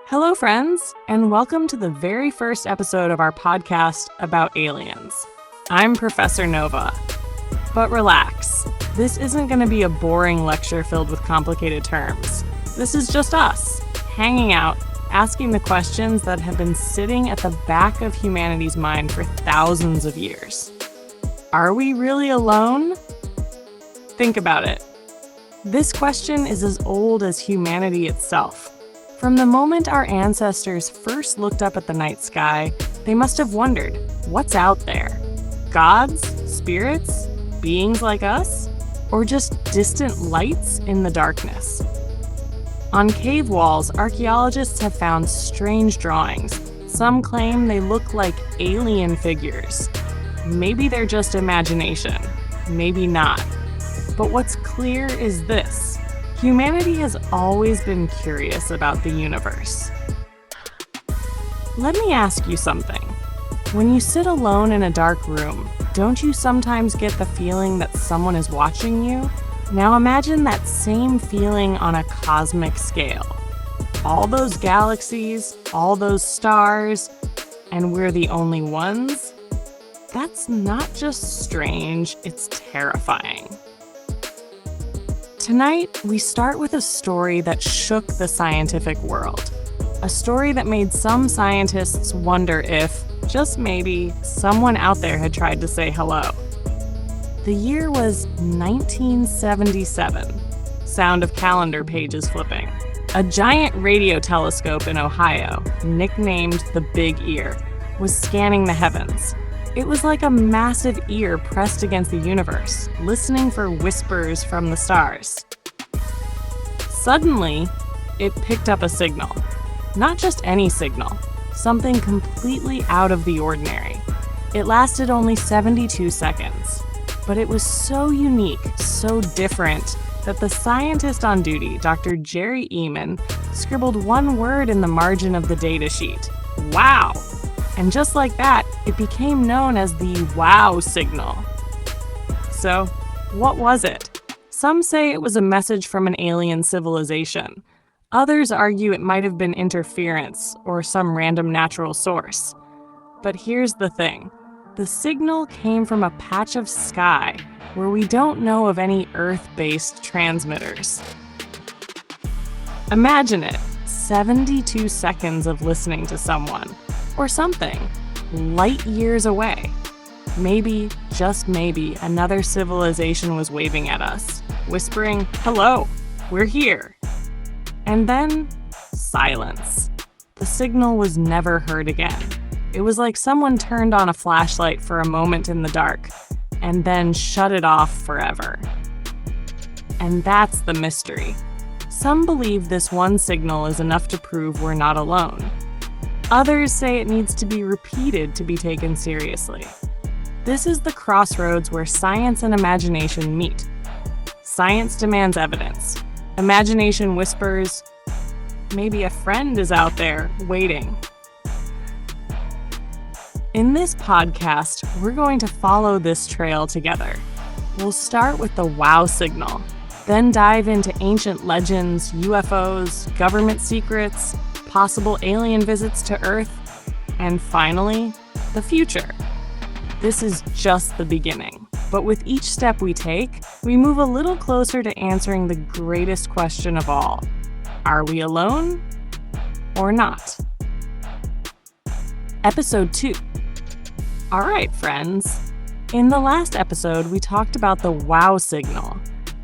Hello, friends, and welcome to the very first episode of our podcast about aliens. I'm Professor Nova. But relax, this isn't going to be a boring lecture filled with complicated terms. This is just us, hanging out, asking the questions that have been sitting at the back of humanity's mind for thousands of years. Are we really alone? Think about it. This question is as old as humanity itself. From the moment our ancestors first looked up at the night sky, they must have wondered, what's out there? Gods? Spirits? Beings like us? Or just distant lights in the darkness? On cave walls, archaeologists have found strange drawings. Some claim they look like alien figures. Maybe they're just imagination. Maybe not. But what's clear is this. Humanity has always been curious about the universe. Let me ask you something. When you sit alone in a dark room, don't you sometimes get the feeling that someone is watching you? Now imagine that same feeling on a cosmic scale. All those galaxies, all those stars, and we're the only ones? That's not just strange, it's terrifying. Tonight, we start with a story that shook the scientific world. A story that made some scientists wonder if, just maybe, someone out there had tried to say hello. The year was 1977. Sound of calendar pages flipping. A giant radio telescope in Ohio, nicknamed the Big Ear, was scanning the heavens. It was like a massive ear pressed against the universe, listening for whispers from the stars. Suddenly, it picked up a signal. Not just any signal, something completely out of the ordinary. It lasted only 72 seconds, but it was so unique, so different, that the scientist on duty, Dr. Jerry Eman, scribbled one word in the margin of the data sheet: wow! And just like that, it became known as the wow signal. So, what was it? Some say it was a message from an alien civilization. Others argue it might have been interference or some random natural source. But here's the thing. The signal came from a patch of sky where we don't know of any Earth-based transmitters. Imagine it, 72 seconds of listening to someone. Or something, light years away. Maybe, just maybe, another civilization was waving at us, whispering, "Hello, we're here." And then, silence. The signal was never heard again. It was like someone turned on a flashlight for a moment in the dark, and then shut it off forever. And that's the mystery. Some believe this one signal is enough to prove we're not alone. Others say it needs to be repeated to be taken seriously. This is the crossroads where science and imagination meet. Science demands evidence. Imagination whispers, maybe a friend is out there waiting. In this podcast, we're going to follow this trail together. We'll start with the wow signal, then dive into ancient legends, UFOs, government secrets, possible alien visits to Earth, and finally, the future. This is just the beginning, but with each step we take, we move a little closer to answering the greatest question of all. Are we alone or not? Episode 2. All right, friends. In the last episode, we talked about the wow signal,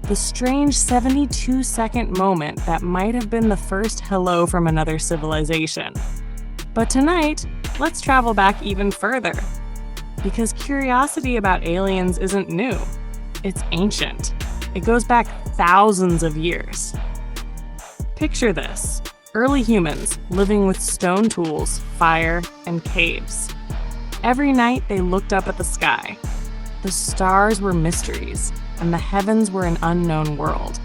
the strange 72-second moment that might have been the first hello from another civilization. But tonight, let's travel back even further. Because curiosity about aliens isn't new. It's ancient. It goes back thousands of years. Picture this. Early humans living with stone tools, fire, and caves. Every night they looked up at the sky. The stars were mysteries, and the heavens were an unknown world.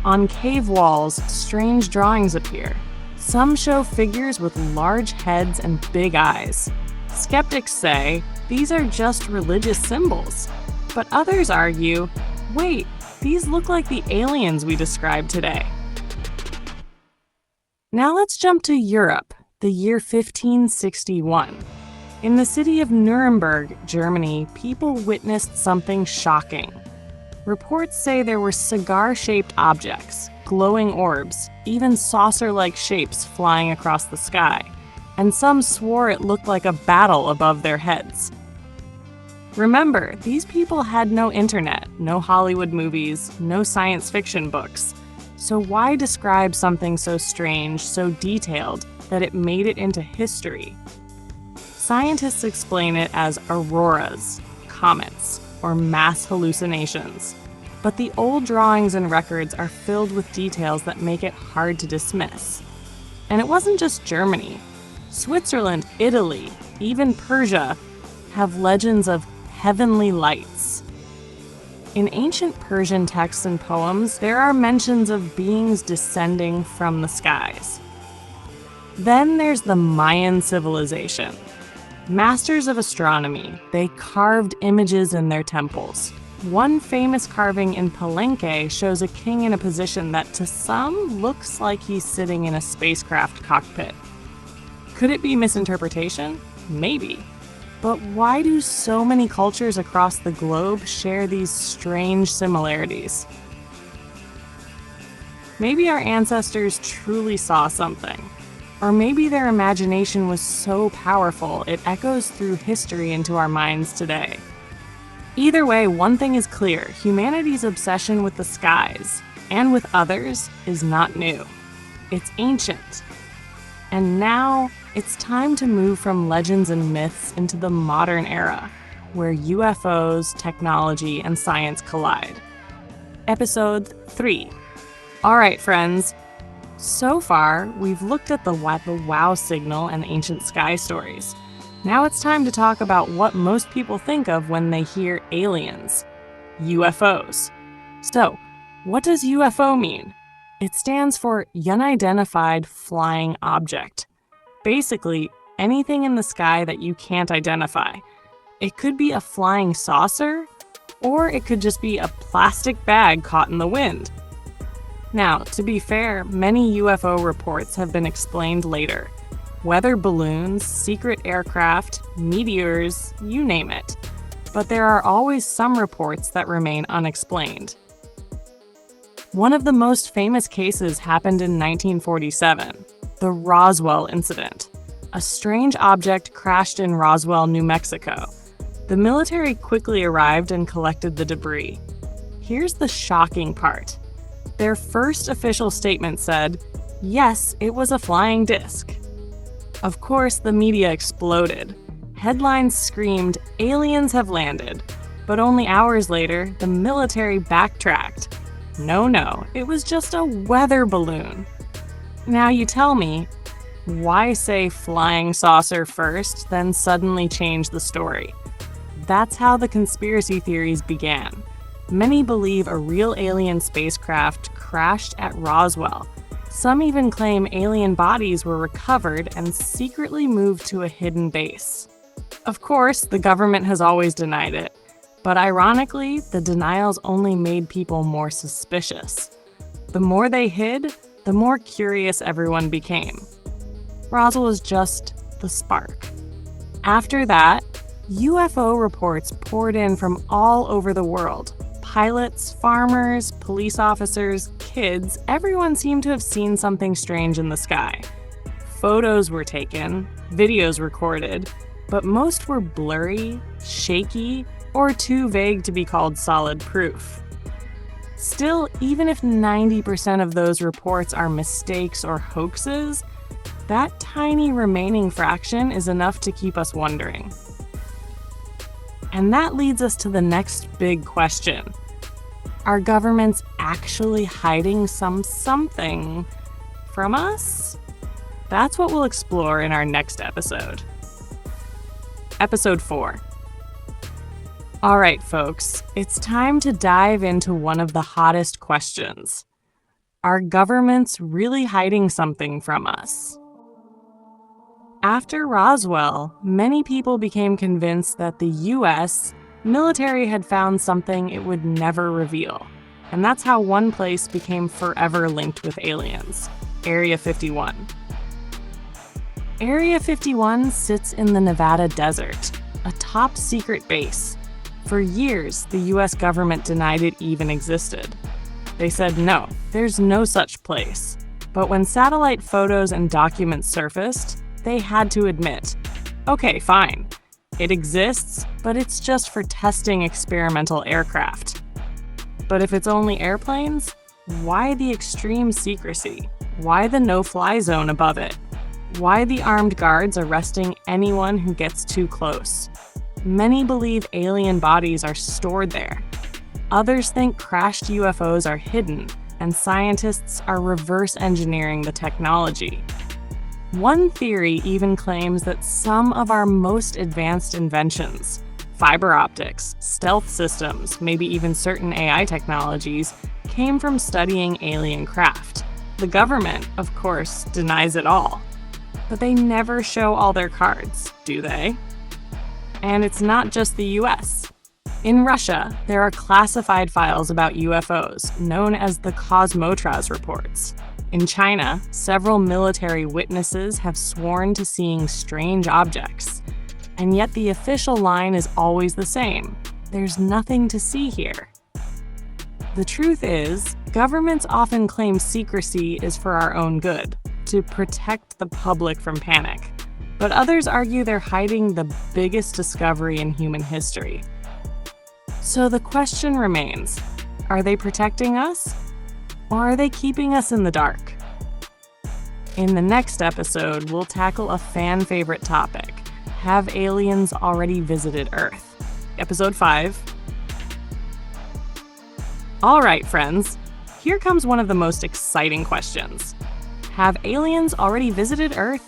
On cave walls, strange drawings appear. Some show figures with large heads and big eyes. Skeptics say these are just religious symbols, but others argue, wait, these look like the aliens we described today. Now let's jump to Europe, the year 1561. In the city of Nuremberg, Germany, people witnessed something shocking. Reports say there were cigar-shaped objects, glowing orbs, even saucer-like shapes flying across the sky, and some swore it looked like a battle above their heads. Remember, these people had no internet, no Hollywood movies, no science fiction books. So why describe something so strange, so detailed, that it made it into history? Scientists explain it as auroras, comets, or mass hallucinations. But the old drawings and records are filled with details that make it hard to dismiss. And it wasn't just Germany. Switzerland, Italy, even Persia have legends of heavenly lights. In ancient Persian texts and poems, there are mentions of beings descending from the skies. Then there's the Mayan civilization. Masters of astronomy, they carved images in their temples. One famous carving in Palenque shows a king in a position that to some looks like he's sitting in a spacecraft cockpit. Could it be misinterpretation? Maybe. But why do so many cultures across the globe share these strange similarities? Maybe our ancestors truly saw something. Or maybe their imagination was so powerful it echoes through history into our minds today. Either way, one thing is clear: humanity's obsession with the skies, and with others, is not new. It's ancient. And now, it's time to move from legends and myths into the modern era, where UFOs, technology, and science collide. Episode 3. Alright, friends. So far, we've looked at the wow signal and ancient sky stories. Now it's time to talk about what most people think of when they hear aliens, UFOs. So, what does UFO mean? It stands for Unidentified Flying Object. Basically, anything in the sky that you can't identify. It could be a flying saucer, or it could just be a plastic bag caught in the wind. Now, to be fair, many UFO reports have been explained later. Weather balloons, secret aircraft, meteors, you name it. But there are always some reports that remain unexplained. One of the most famous cases happened in 1947, the Roswell incident. A strange object crashed in Roswell, New Mexico. The military quickly arrived and collected the debris. Here's the shocking part. Their first official statement said, yes, it was a flying disc. Of course, the media exploded. Headlines screamed, aliens have landed. But only hours later, the military backtracked. No, it was just a weather balloon. Now you tell me, why say flying saucer first, then suddenly change the story? That's how the conspiracy theories began. Many believe a real alien spacecraft crashed at Roswell. Some even claim alien bodies were recovered and secretly moved to a hidden base. Of course, the government has always denied it, but ironically, the denials only made people more suspicious. The more they hid, the more curious everyone became. Roswell was just the spark. After that, UFO reports poured in from all over the world. Pilots, farmers, police officers, kids, everyone seemed to have seen something strange in the sky. Photos were taken, videos recorded, but most were blurry, shaky, or too vague to be called solid proof. Still, even if 90% of those reports are mistakes or hoaxes, that tiny remaining fraction is enough to keep us wondering. And that leads us to the next big question. Are governments actually hiding something from us? That's what we'll explore in our next episode. Episode 4. All right, folks, it's time to dive into one of the hottest questions. Are governments really hiding something from us? After Roswell, many people became convinced that the US military had found something it would never reveal. And that's how one place became forever linked with aliens. Area 51. Area 51 sits in the Nevada desert, a top-secret base. For years, the US government denied it even existed. They said, no, there's no such place. But when satellite photos and documents surfaced, they had to admit, okay, fine. It exists, but it's just for testing experimental aircraft. But if it's only airplanes, why the extreme secrecy? Why the no-fly zone above it? Why the armed guards arresting anyone who gets too close? Many believe alien bodies are stored there. Others think crashed UFOs are hidden, and scientists are reverse engineering the technology. One theory even claims that some of our most advanced inventions, fiber optics, stealth systems, maybe even certain AI technologies, came from studying alien craft. The government, of course, denies it all. But they never show all their cards, do they? And it's not just the US. In Russia, there are classified files about UFOs, known as the Kosmotras reports. In China, several military witnesses have sworn to seeing strange objects. And yet the official line is always the same. There's nothing to see here. The truth is, governments often claim secrecy is for our own good, to protect the public from panic. But others argue they're hiding the biggest discovery in human history. So the question remains, are they protecting us? Or are they keeping us in the dark? In the next episode, we'll tackle a fan-favorite topic. Have aliens already visited Earth? Episode 5. All right, friends. Here comes one of the most exciting questions. Have aliens already visited Earth?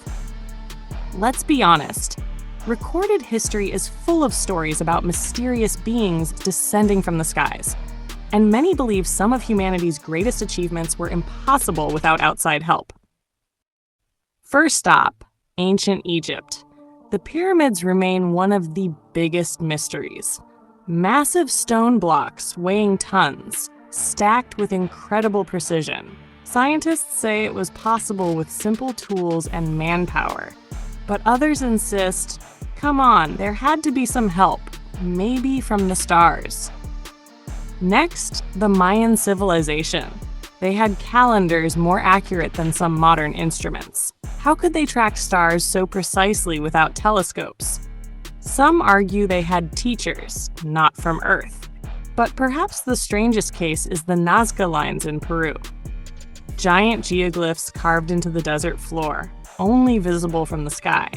Let's be honest. Recorded history is full of stories about mysterious beings descending from the skies. And many believe some of humanity's greatest achievements were impossible without outside help. First stop, ancient Egypt. The pyramids remain one of the biggest mysteries. Massive stone blocks weighing tons, stacked with incredible precision. Scientists say it was possible with simple tools and manpower. But others insist, come on, there had to be some help, maybe from the stars. Next, the Mayan civilization. They had calendars more accurate than some modern instruments. How could they track stars so precisely without telescopes? Some argue they had teachers, not from Earth. But perhaps the strangest case is the Nazca Lines in Peru. Giant geoglyphs carved into the desert floor, only visible from the sky.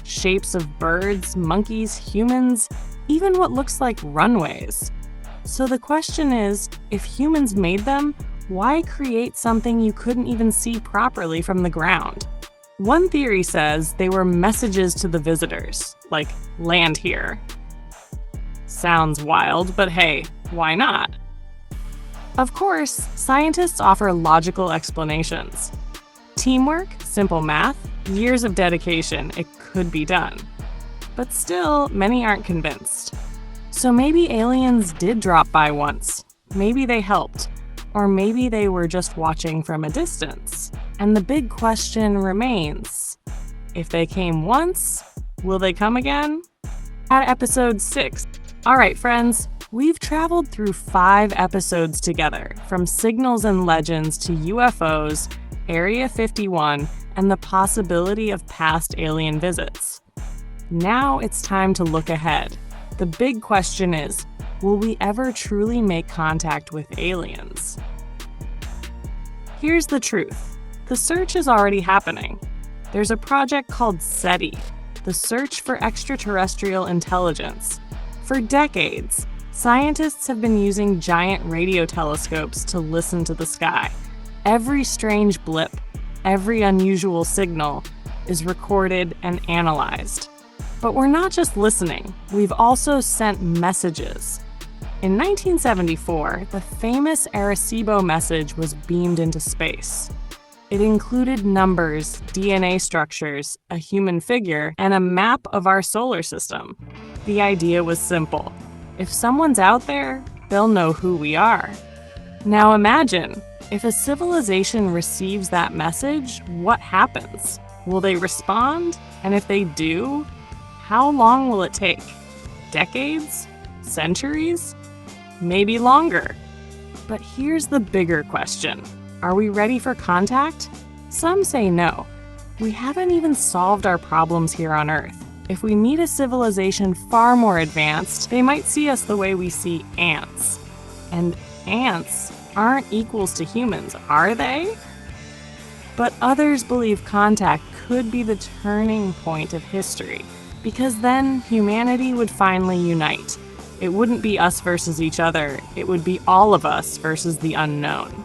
Shapes of birds, monkeys, humans, even what looks like runways. So the question is, if humans made them, why create something you couldn't even see properly from the ground? One theory says they were messages to the visitors, like, land here. Sounds wild, but hey, why not? Of course, scientists offer logical explanations. Teamwork, simple math, years of dedication, it could be done. But still, many aren't convinced. So maybe aliens did drop by once. Maybe they helped. Or maybe they were just watching from a distance. And the big question remains, if they came once, will they come again? At episode 6. All right, friends, we've traveled through 5 episodes together, from signals and legends to UFOs, Area 51, and the possibility of past alien visits. Now it's time to look ahead. The big question is, will we ever truly make contact with aliens? Here's the truth. The search is already happening. There's a project called SETI, the Search for Extraterrestrial Intelligence. For decades, scientists have been using giant radio telescopes to listen to the sky. Every strange blip, every unusual signal is recorded and analyzed. But we're not just listening, we've also sent messages. In 1974, the famous Arecibo Message was beamed into space. It included numbers, DNA structures, a human figure, and a map of our solar system. The idea was simple. If someone's out there, they'll know who we are. Now imagine, If a civilization receives that message, what happens? Will they respond? And if they do, how long will it take? Decades? Centuries? Maybe longer. But here's the bigger question. Are we ready for contact? Some say no. We haven't even solved our problems here on Earth. If we meet a civilization far more advanced, they might see us the way we see ants. And ants aren't equals to humans, are they? But others believe contact could be the turning point of history, because then humanity would finally unite. It wouldn't be us versus each other, it would be all of us versus the unknown.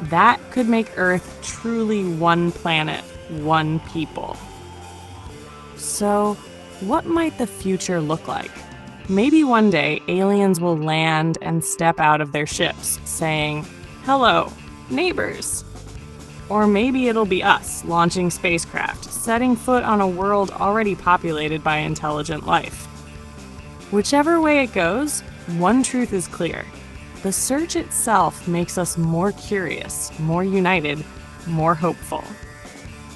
That could make Earth truly one planet, one people. So, what might the future look like? Maybe one day aliens will land and step out of their ships, saying, "Hello, neighbors." Or maybe it'll be us launching spacecraft, setting foot on a world already populated by intelligent life. Whichever way it goes, one truth is clear. The search itself makes us more curious, more united, more hopeful.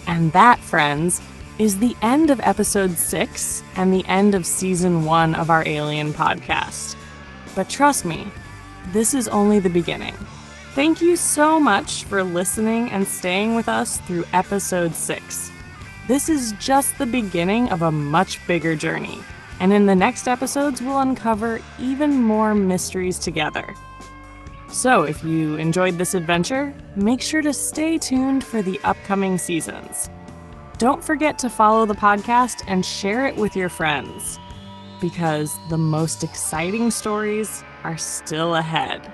And that, friends, is the end of episode 6 and the end of season 1 of our Alien podcast. But trust me, this is only the beginning. Thank you so much for listening and staying with us through episode 6. This is just the beginning of a much bigger journey, and in the next episodes we'll uncover even more mysteries together. So if you enjoyed this adventure, make sure to stay tuned for the upcoming seasons. Don't forget to follow the podcast and share it with your friends, because the most exciting stories are still ahead.